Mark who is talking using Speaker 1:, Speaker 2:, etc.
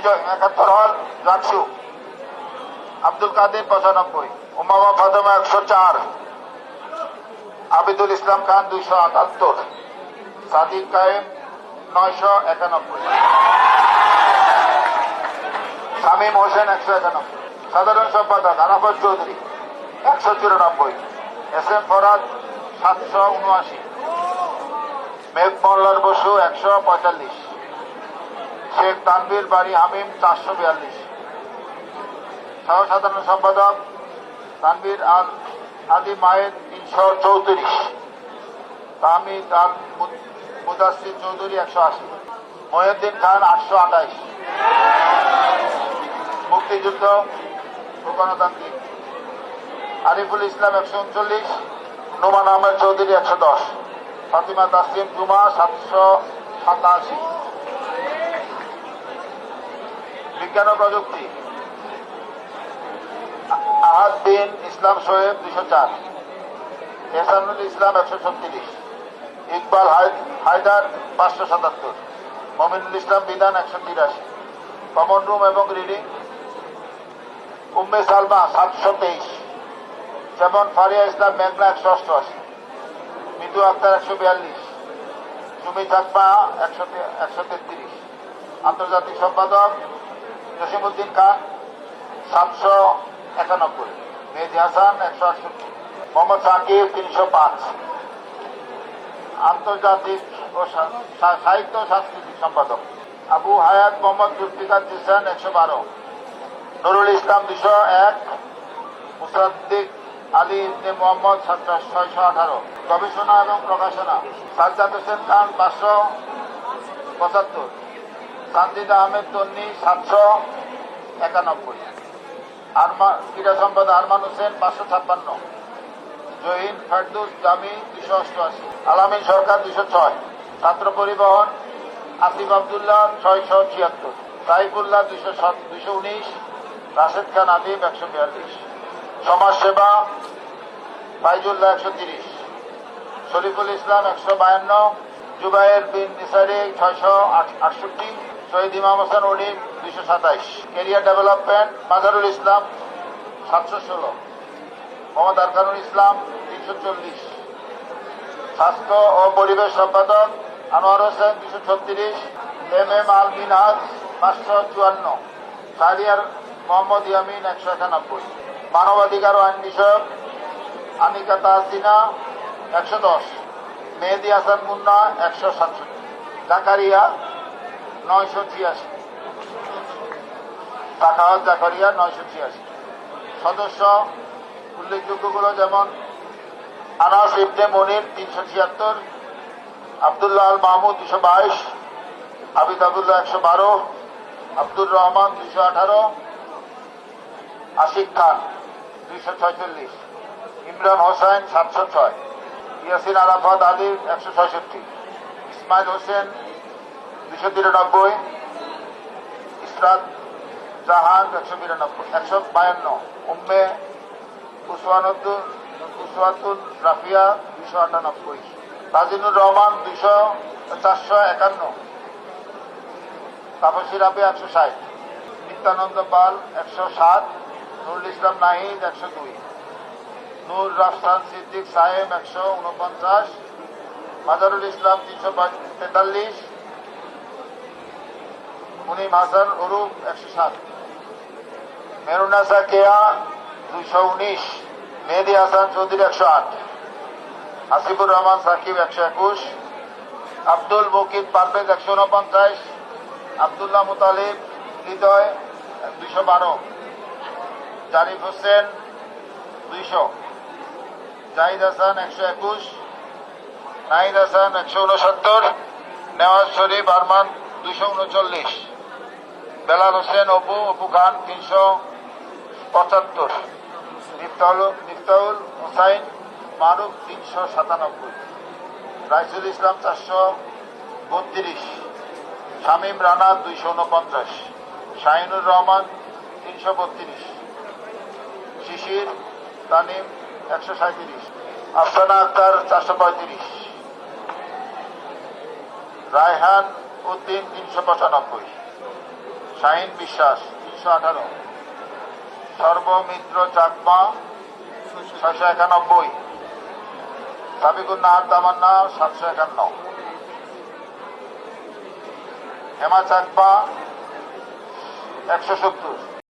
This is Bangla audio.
Speaker 1: 71 হল রাকসু। আব্দুল কাদের 95, উমামা ফাতেমা 104, আবিদুল ইসলাম খান 278, সাদিক কায়েম 991, শামীম হোসেন 191, সাধারণ সম্পাদক আরাফাত চৌধুরী 194, এস এম ফরাদ 779, মেঘ মল্লার বসু 145, শেখ তানভীর বাড়ি হামিম 442, সহ সাধারণ সম্পাদক তানভীর আল আদি মায়েদ 334, তাহমিদ আল মুদাসির চৌধুরী 180, মহিউদ্দিন খান 828, মুক্তিযুদ্ধ ও গণতান্ত্রিক আরিফুল ইসলাম 139, নোমান আহমেদ চৌধুরী 110, ফাতিমা তাসলিম জুমা 787, বিজ্ঞান ও প্রযুক্তি আহাদ বিন ইসলাম সোহেব 204, এহসানুল ইসলাম 136, ইকবাল হায়দার 577, মমিনুল ইসলাম বিধান 183, কমন রুম এবং রিডিং উম্মে সালমা 723, যেমন ফারিয়া ইসলাম মেঘনা 188, মিতু আক্তার 142, সুমি থাকমা 133, আন্তর্জাতিক সম্পাদক জসিমউদ্দিন খান 791, মেহেদি হাসান 168, মোহাম্মদ সাকিব 305, আন্তর্জাতিক ও সাহিত্য সাংস্কৃতিক সম্পাদক আবু হায়াত মোহাম্মদ জুলফিকার জিসান 112, নুরুল ইসলাম 201, মুসাদ্দিক আলী ইবনে মোহাম্মদ 618, গবেষণা এবং প্রকাশনা সাজ্জাদ হোসেন খান 575, সানজিদ আহমেদ তন্নি 791, ক্রীড়া সম্পাদক আরমান হোসেন 556, জহিন ফেরদৌস জামি 288, আলামিন সরকার 206, ছাত্র পরিবহন আসিফ আবদুল্লাহ 676, সাইফুল্লাহ 219, রাশেদ খান আদিব 142, সমাজসেবা ফাইজুল্লাহ 130, শরীফুল ইসলাম 152, জুবায়ের বিন নিসারি 668, শহীদ ইমাম হাসান অনিক 227, ক্যারিয়ার ডেভেলপমেন্ট মাজারুল ইসলাম 716, মোহাম্মদ আরকানুল ইসলাম 340, স্বাস্থ্য ও পরিবেশ সম্পাদক আনোয়ার হোসেন 236, এম এম আল মিনহাজ 554, শাহরিয়ার মোহাম্মদ ইয়ামিন 191, মানবাধিকার ও আইন বিষয়ক আনিকা তাহসিনা 110, মেহেদি হাসান মুন্না 167, জাকারিয়া 986, সাখাওয়াত জাকারিয়া 986, সদস্য উল্লেখযোগ্যগুলো যেমন আনাস ইবনে মনির 376, আবদুল্লাহ আল মাহমুদ 222, আবিদ আবদুল্লাহ 112, আব্দুর রহমান 218, আশিক খান 246, ইমরান হোসেন 706, ইয়াসিন আরাফাত আলী 166, ইসমাইল হোসেন 293, ইসরাত জাহান 152, উম্মে উসওয়াতুল রাফিয়া 298, তাজিনুর রহমান 451, তাপসী রাবি 160, নিত্যানন্দ পাল 107, নুরুল ইসলাম নাহিদ 102, নূর রাফসান সিদ্দিক সাহেব 149, মাজারুল ইসলাম 343, মুনিম হাসান ওরুফ 107, মেরুনাসা কেয়া 219, মেহেদি হাসান চৌধুরী 108, হাসিবুর রহমান সাকিব 121, আব্দুল মুকিব পারভেজ 149, আবদুল্লাহ মুতালিব হৃদয় 212, জারিফ হোসেন 200, জাহিদ হাসান 121, নাহিদ হাসান 169, নেওয়াজ শরীফ আরমান 239, বেলাল হোসেন অপু খান 375, মিফতাহুল হুসাইন মারুফ 397, রাইসুল ইসলাম 432, শামীম রানা 249, শাহিনুর রহমান 332, শিশির তানিম 137, আফসানা আক্তার 435, রায়হান উদ্দিন 395, শাহিন বিশ্বাস 318, সর্বমিত্র চাকমা 691, সাবিকুন নাহার তামান্না 751, হেমা চাকমা 170।